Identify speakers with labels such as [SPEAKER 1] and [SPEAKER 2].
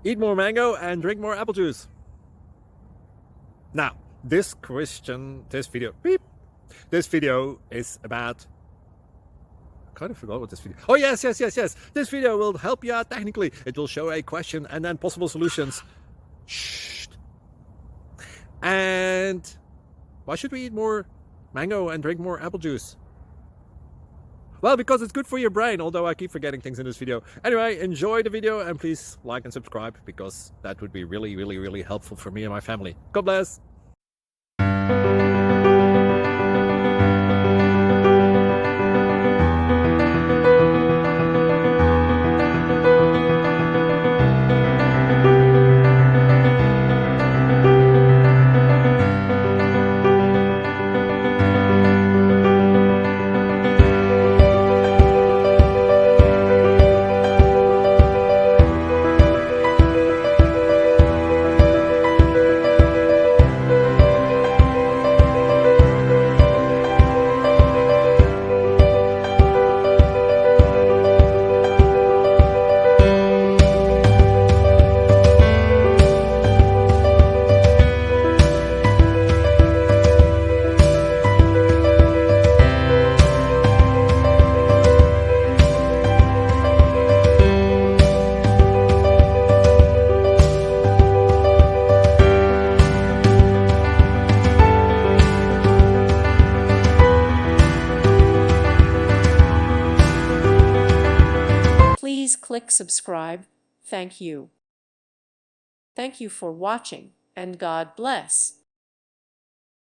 [SPEAKER 1] Eat more mango and drink more apple juice. Now, this video is about, I kind of forgot what this video. Oh, yes. This video will help you out technically. It will show a question and then possible solutions. Shh. And why should we eat more mango and drink more apple juice? Well, because it's good for your brain, although I keep forgetting things in this video. Anyway, enjoy the video and please like and subscribe, because that would be really helpful for me and my family. God bless.
[SPEAKER 2] Please click subscribe. Thank you. Thank you for watching, and God bless.